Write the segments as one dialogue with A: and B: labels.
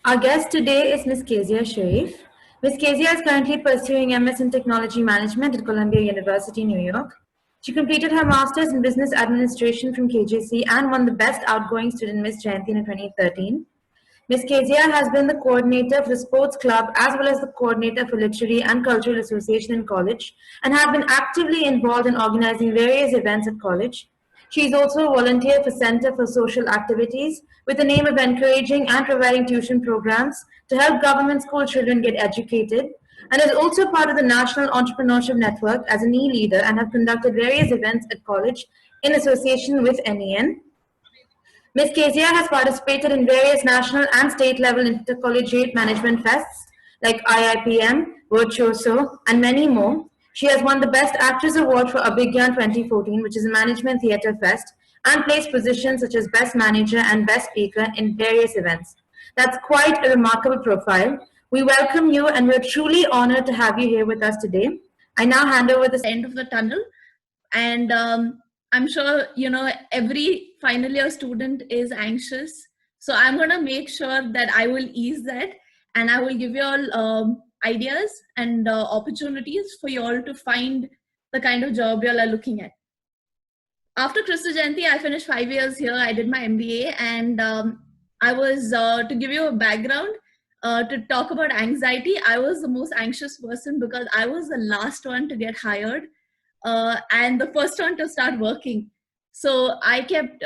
A: Our guest today is Ms. Kezia Sharif. Ms. Kezia is currently pursuing MS in Technology Management at Columbia University, New York. She completed her master's in Business Administration from KJC and won the Best Outgoing Student Miss Jayanti in 2013. Ms. Kezia has been the coordinator for the sports club as well as the coordinator for literary and cultural association in college and has been actively involved in organizing various events at college. She is also a volunteer for Center for Social Activities with the aim of encouraging and providing tuition programs to help government school children get educated, and is also part of the National Entrepreneurship Network as an e-leader and have conducted various events at college in association with NEN. Ms. Kezia has participated in various national and state level intercollegiate management fests like IIPM, Virtuoso, and many more. She has won the Best Actress Award for Abhigyan 2014, which is a management theatre fest, and placed positions such as Best Manager and Best Speaker in various events. That's quite a remarkable profile. We welcome you and we're truly honored to have you here with us today. I now hand over the
B: end of the tunnel, and I'm sure every final year student is anxious, so I'm going to make sure that I will ease that, and I will give you all ideas and opportunities for you all to find the kind of job you all are looking at. After Krista Jayanti, I finished 5 years here. I did my MBA, and I was, to give you a background, to talk about anxiety, I was the most anxious person because I was the last one to get hired and the first one to start working. So I kept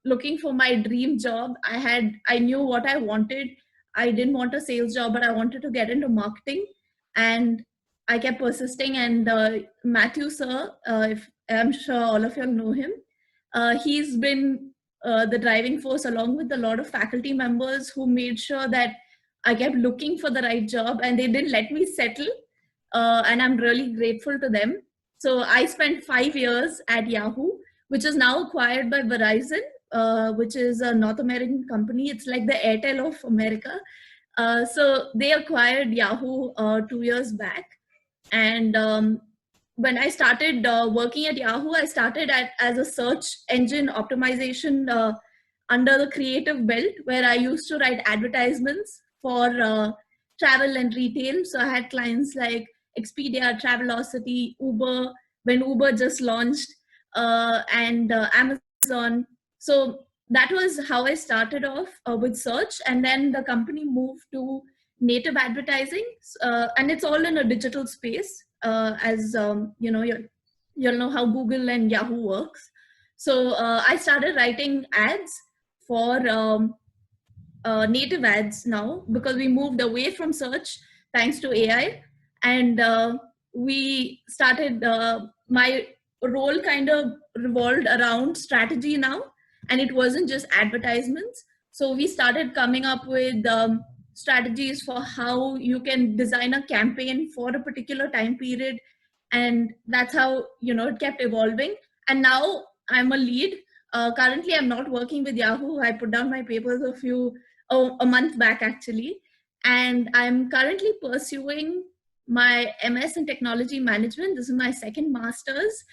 B: looking for my dream job. I knew what I wanted. I didn't want a sales job, but I wanted to get into marketing. And I kept persisting. And Matthew sir, if I'm sure all of you know him, he's been the driving force along with a lot of faculty members who made sure that I kept looking for the right job and they didn't let me settle. And I'm really grateful to them. So I spent 5 years at Yahoo, which is now acquired by Verizon, which is a North American company. It's like the Airtel of America. So they acquired Yahoo 2 years back. And when I started working at Yahoo, I started as a search engine optimization under the creative belt, where I used to write advertisements for travel and retail. So I had clients like Expedia, Travelocity, Uber, when Uber just launched, and Amazon. So that was how I started off with search. And then the company moved to native advertising, and it's all in a digital space, as you'll know how Google and Yahoo works. So I started writing ads for native ads now, because we moved away from search thanks to AI. And we started, my role kind of revolved around strategy now, and it wasn't just advertisements. So we started coming up with strategies for how you can design a campaign for a particular time period. And that's how, it kept evolving. And now I'm a lead. Currently, I'm not working with Yahoo. I put down my papers a month back, actually. And I'm currently pursuing my MS in Technology Management. This is my second master's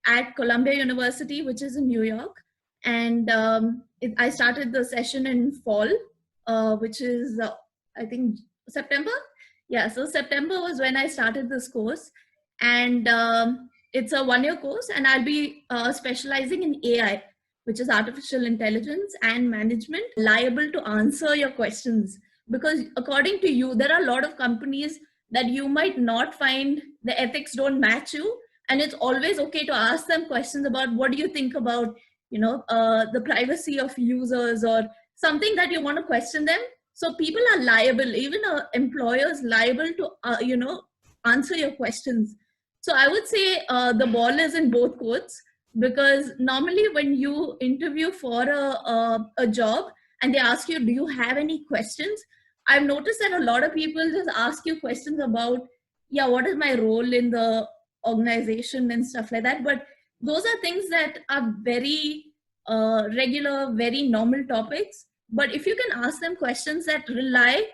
B: at Columbia University, which is in New York. And I started the session in fall, which is, I think, September. Yeah, so September was when I started this course. And it's a 1-year course, and I'll be specializing in AI, which is artificial intelligence and management, liable to answer your questions. Because according to you, there are a lot of companies that you might not find the ethics don't match you. And it's always okay to ask them questions about what do you think about, the privacy of users or something that you want to question them. So people are liable, even employers liable to, answer your questions. So I would say the ball is in both courts, because normally when you interview for a job and they ask you, do you have any questions? I've noticed that a lot of people just ask you questions about, yeah, what is my role in the organization and stuff like that. But those are things that are very regular, very normal topics. But if you can ask them questions that rely,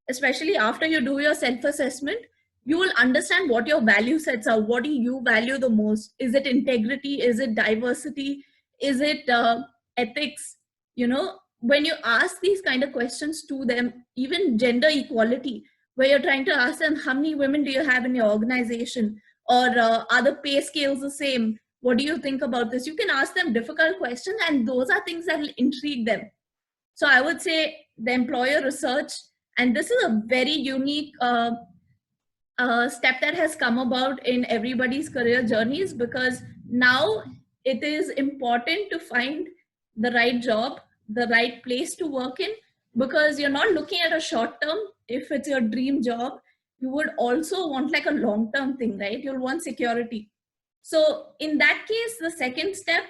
B: especially after you do your self-assessment, you will understand what your value sets are. What do you value the most? Is it integrity? Is it diversity? Is it ethics? when you ask these kind of questions to them, even gender equality, where you're trying to ask them, how many women do you have in your organization, or are the pay scales the same? What do you think about this? You can ask them difficult questions, and those are things that will intrigue them. So I would say the employer research, and this is a very unique step that has come about in everybody's career journeys, because now it is important to find the right job, the right place to work in, because you're not looking at a short term. If it's your dream job, you would also want like a long term thing, right? You'll want security. So in that case, the second step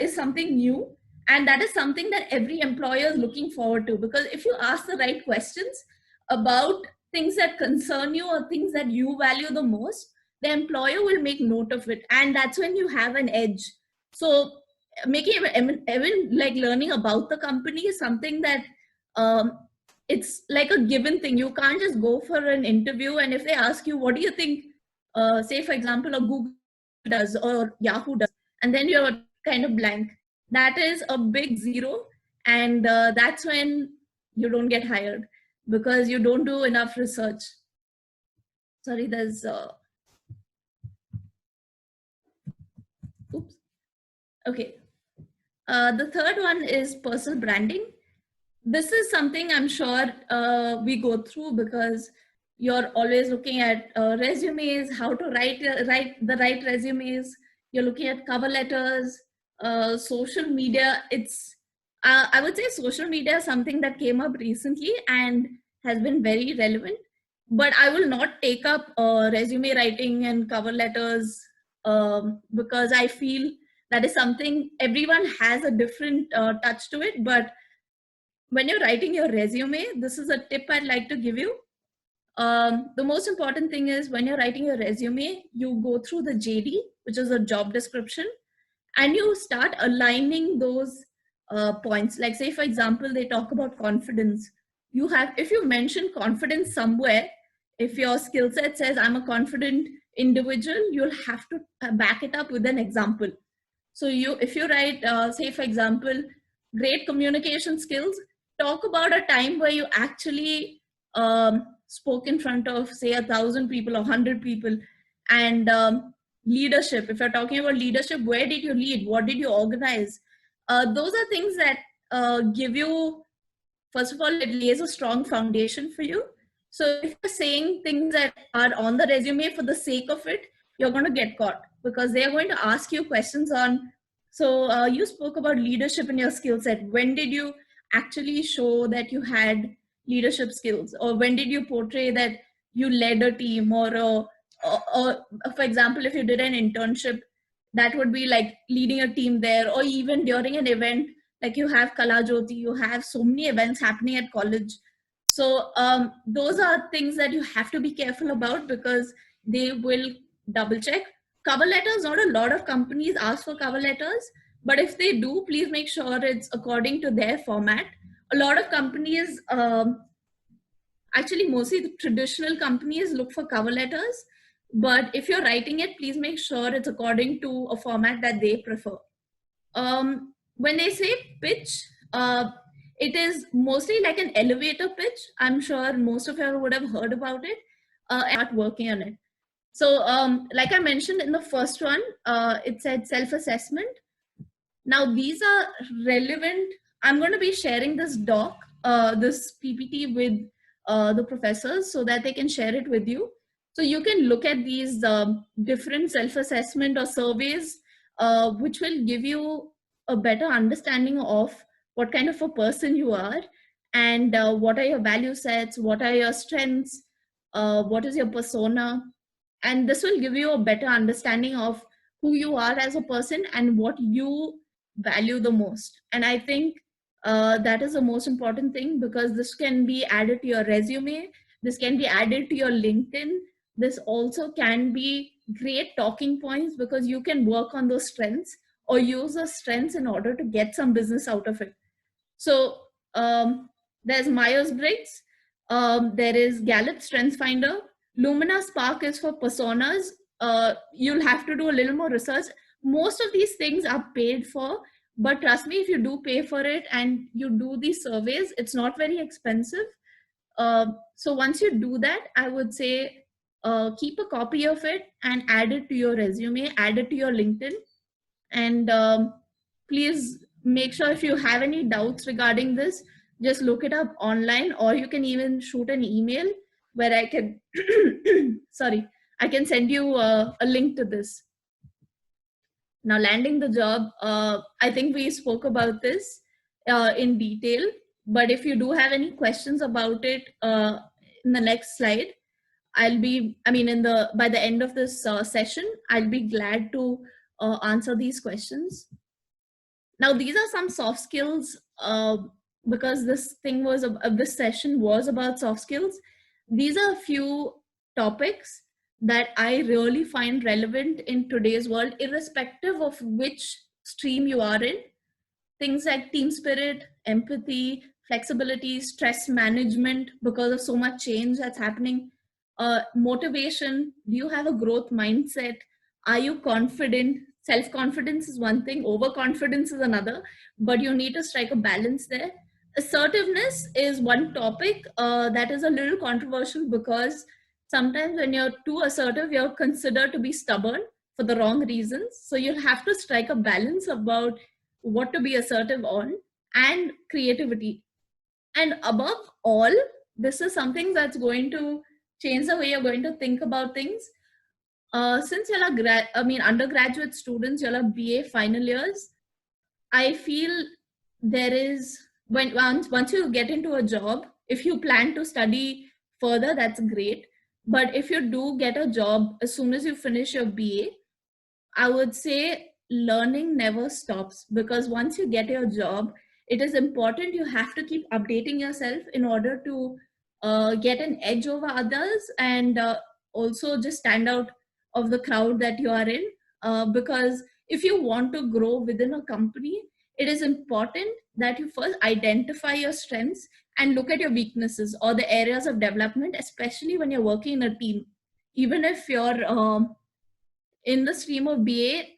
B: is something new, and that is something that every employer is looking forward to, because if you ask the right questions about things that concern you or things that you value the most, the employer will make note of it, and that's when you have an edge. So making even like learning about the company is something that it's like a given thing. You can't just go for an interview and if they ask you, what do you think, say for example, a Google does or Yahoo does, and then you're kind of blank. That is a big zero, and that's when you don't get hired, because you don't do enough research. Sorry, there's oops. Okay. The third one is personal branding. This is something I'm sure we go through, because you're always looking at resumes, how to write the right resumes. You're looking at cover letters, social media. It's I would say social media is something that came up recently and has been very relevant. But I will not take up resume writing and cover letters, because I feel that is something everyone has a different touch to it. But when you're writing your resume, this is a tip I'd like to give you. The most important thing is when you're writing your resume, you go through the JD, which is a job description, and you start aligning those points. Like say, for example, they talk about confidence. If you mention confidence somewhere, if your skill set says I'm a confident individual, you'll have to back it up with an example. So if you write, say for example, great communication skills, talk about a time where you actually spoke in front of say 1,000 people or 100 people. And leadership, if you're talking about leadership, where did you lead? What did you organize? Those are things that give you, first of all, it lays a strong foundation for you. So if you're saying things that are on the resume for the sake of it, you're going to get caught, because they are going to ask you questions on, so you spoke about leadership in your skill set. When did you actually show that you had leadership skills? Or when did you portray that you led a team? Or for example, if you did an internship, that would be like leading a team there. Or even during an event, like you have Kala Jyoti, you have so many events happening at college. So those are things that you have to be careful about, because they will double check. Cover letters, not a lot of companies ask for cover letters, but if they do, please make sure it's according to their format. A lot of companies, actually mostly the traditional companies, look for cover letters, but if you're writing it, please make sure it's according to a format that they prefer. When they say pitch, it is mostly like an elevator pitch. I'm sure most of you would have heard about it and start working on it. So like I mentioned in the first one, it said self-assessment. Now these are relevant. I'm going to be sharing this doc, this PPT with the professors so that they can share it with you. So you can look at these different self-assessment or surveys, which will give you a better understanding of what kind of a person you are, and what are your value sets, what are your strengths, what is your persona. And this will give you a better understanding of who you are as a person and what you value the most. And I think that is the most important thing, because this can be added to your resume, this can be added to your LinkedIn. This also can be great talking points, because you can work on those strengths or use those strengths in order to get some business out of it. So there's Myers-Briggs, there is Gallup Strengths Finder. Lumina Spark is for personas. You'll have to do a little more research. Most of these things are paid for, But trust me, if you do pay for it and you do these surveys, it's not very expensive. So once you do that, I would say keep a copy of it and add it to your resume, add it to your LinkedIn, and please make sure if you have any doubts regarding this, just look it up online, or you can even shoot an email where I can sorry, I can send you a link to this. Now, landing the job, I think we spoke about this in detail, but if you do have any questions about it in the next slide, I'll be, I mean, by the end of this session, I'll be glad to answer these questions. Now, these are some soft skills because this session was about soft skills. These are a few topics that I really find relevant in today's world, irrespective of which stream you are in. Things like team spirit, empathy, flexibility, stress management because of so much change that's happening, motivation. Do you have a growth mindset? Are you confident? Self-confidence is one thing, overconfidence is another, but you need to strike a balance there. Assertiveness is one topic that is a little controversial because sometimes when you're too assertive, you're considered to be stubborn for the wrong reasons. So you'll have to strike a balance about what to be assertive on, and creativity. And above all, this is something that's going to change the way you're going to think about things. Since you're undergraduate students, you're BA final years, I feel there is, once you get into a job, if you plan to study further, that's great. But if you do get a job as soon as you finish your BA, I would say learning never stops, because once you get your job, it is important you have to keep updating yourself in order to get an edge over others, and also just stand out of the crowd that you are in. Because if you want to grow within a company, it is important that you first identify your strengths and look at your weaknesses or the areas of development, especially when you're working in a team. Even if you're in the stream of BA.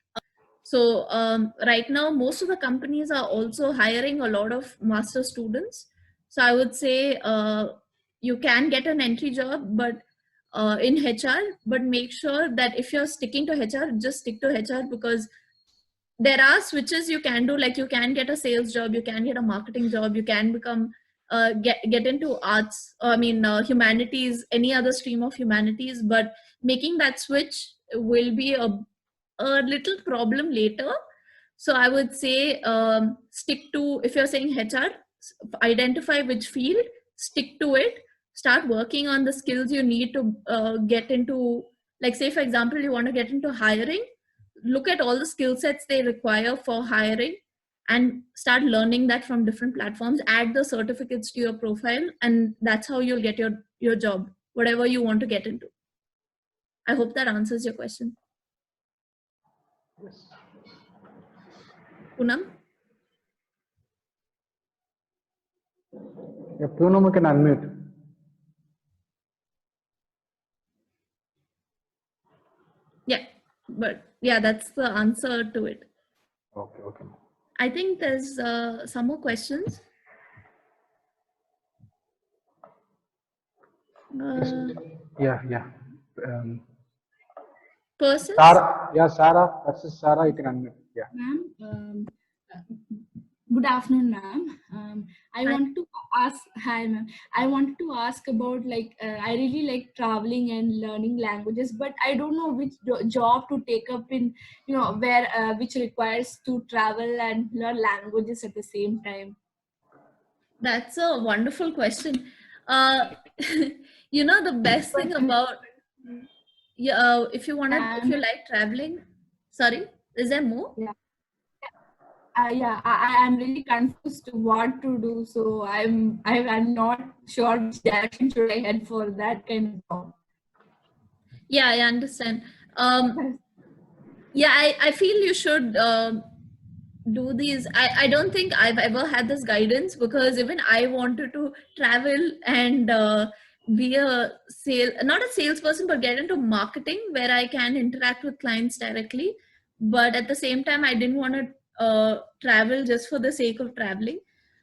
B: So right now, most of the companies are also hiring a lot of master students. So I would say you can get an entry job, but in HR, but make sure that if you're sticking to HR, just stick to HR, because there are switches you can do. Like you can get a sales job, you can get a marketing job, you can become get into arts, humanities, any other stream of humanities. But making that switch will be a little problem later. So I would say stick to, if you're saying HR, identify which field, stick to it, start working on the skills you need to get into. Like say for example, you want to get into hiring, look at all the skill sets they require for hiring and start learning that from different platforms, add the certificates to your profile, and that's how you'll get your job, whatever you want to get into. I hope that answers your question.
C: Yes.
B: Poonam?
C: Yeah, Poonam can unmute.
B: Yeah, but yeah, that's the answer to it.
C: Okay, okay.
B: I think there's some more questions.
C: Yeah.
B: Persons?
C: Sarah, that's Sarah, you can unmute. Yeah.
D: Ma'am, good afternoon, ma'am. I wanted to ask, hi ma'am. I wanted to ask about I really like traveling and learning languages, but I don't know which job to take up in, where which requires to travel and learn languages at the same time.
B: That's a wonderful question. The best thing about if you like traveling, sorry, is there more?
D: Yeah. I'm really confused what to do. So I'm not sure which direction should I head for that kind of job.
B: Yeah, I understand. I feel you should do these. I don't think I've ever had this guidance, because even I wanted to travel and be not a salesperson, but get into marketing where I can interact with clients directly. But at the same time, I didn't want to travel just for the sake of traveling.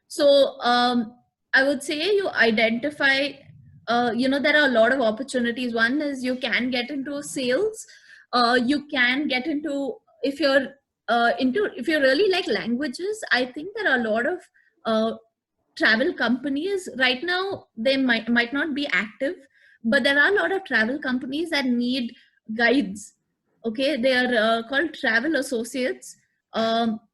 B: So I would say you identify, there are a lot of opportunities. One is you can get into sales. You can get into, if you're if you really like languages, I think there are a lot of travel companies right now. They might not be active, but there are a lot of travel companies that need guides. Okay, they are called travel associates,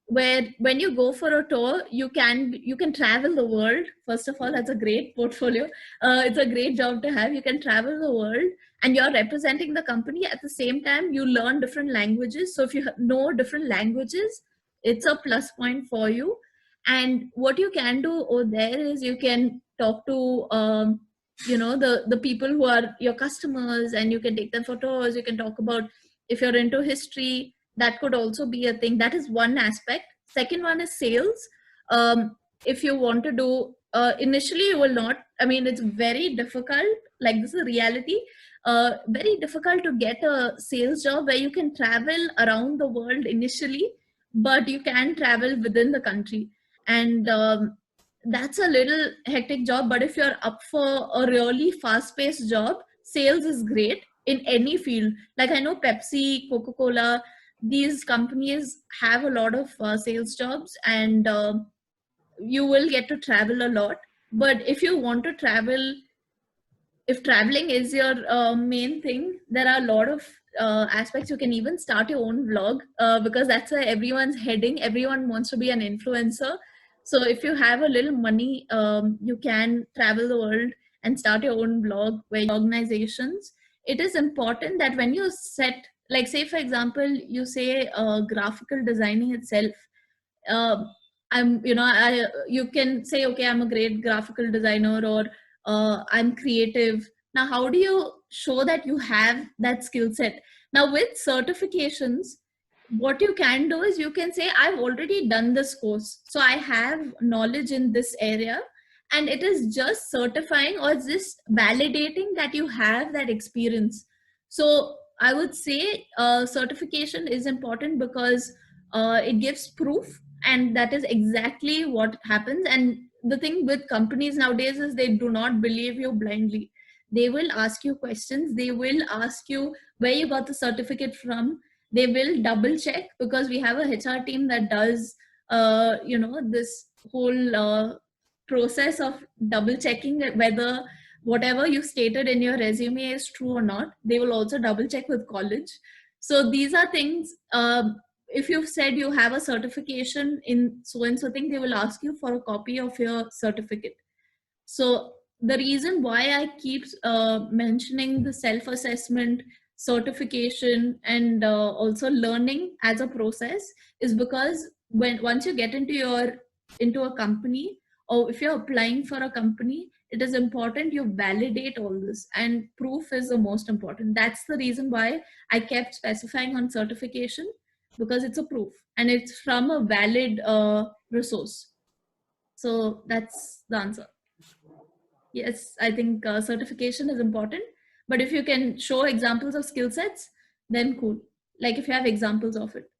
B: where when you go for a tour, you can travel the world. First of all, that's a great portfolio. It's a great job to have. You can travel the world, and you're representing the company. At the same time, you learn different languages. So if you know different languages, it's a plus point for you. And what you can do over there is you can talk to the people who are your customers, and you can take them for tours. You can talk about, if you're into history, that could also be a thing. That is one aspect. Second one is sales. If you want to do, initially you will not, I mean, it's very difficult, like this is a reality, very difficult to get a sales job where you can travel around the world initially, but you can travel within the country. And that's a little hectic job. But if you're up for a really fast-paced job, sales is great in any field. Like I know Pepsi, Coca-Cola, these companies have a lot of sales jobs, and you will get to travel a lot. But if you want to travel, if traveling is your main thing, there are a lot of aspects. You can even start your own vlog, because that's where everyone's heading. Everyone wants to be an influencer. So if you have a little money, you can travel the world and start your own blog where organizations. It is important that when you set, like say for example, you say graphical designing itself, you can say, okay, I'm a great graphical designer, or I'm creative. Now, how do you show that you have that skill set? Now with certifications, what you can do is you can say, I've already done this course, so I have knowledge in this area, and it is just certifying or just validating that you have that experience. So I would say certification is important because it gives proof, and that is exactly what happens. And the thing with companies nowadays is they do not believe you blindly. They will ask you questions. They will ask you where you got the certificate from. They will double check, because we have a HR team that does this whole process of double checking whether whatever you stated in your resume is true or not. They will also double check with college. So these are things, if you've said you have a certification in so and so thing, they will ask you for a copy of your certificate. So the reason why I keep mentioning the self-assessment, certification, and also learning as a process is because once you get into a company, or if you're applying for a company, it is important you validate all this, and proof is the most important. That's the reason why I kept specifying on certification, because it's a proof and it's from a valid resource. So that's the answer. Yes, I think certification is important, but if you can show examples of skill sets, then cool. Like if you have examples of it.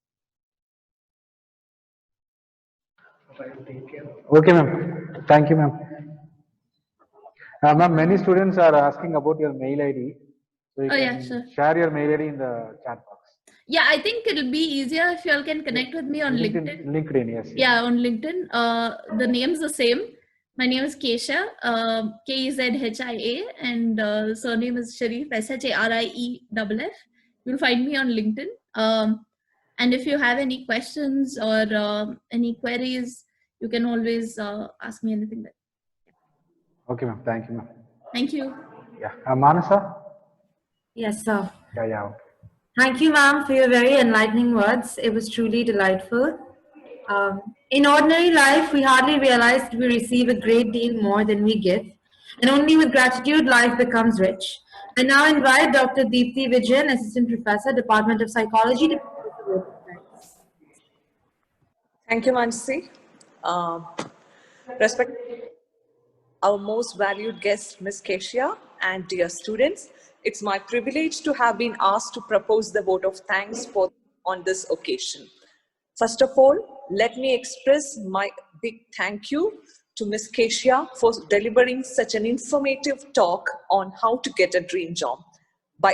C: Okay, ma'am. Thank you, ma'am. Ma'am, many students are asking about your mail ID. So you can share your mail ID in the chat box.
B: Yeah, I think it'll be easier if you all can connect with me on LinkedIn.
C: LinkedIn, yes.
B: Yeah, on LinkedIn. The name's the same. My name is Kesha, K-E-Z-H-I-A, and surname is Sharif, S-H-A-R-I-E-F-F. You'll find me on LinkedIn. And if you have any questions or any queries, you can always ask me anything there.
C: Okay, ma'am. Thank you, ma'am.
B: Thank you.
C: Yeah. Manasa?
A: Yes, sir.
C: Yeah. Okay.
A: Thank you, ma'am, for your very enlightening words. It was truly delightful. In ordinary life, we hardly realize that we receive a great deal more than we give, and only with gratitude life becomes rich. I now invite Dr. Deepthi Vijayan, Assistant Professor, Department of Psychology, to propose the vote of thanks.
E: Thank you, Mansi. Respect our most valued guest, Ms. Kesha, and dear students, it's my privilege to have been asked to propose the vote of thanks on this occasion. First of all, let me express my big thank you to Ms. Kezia for delivering such an informative talk on how to get a dream job. By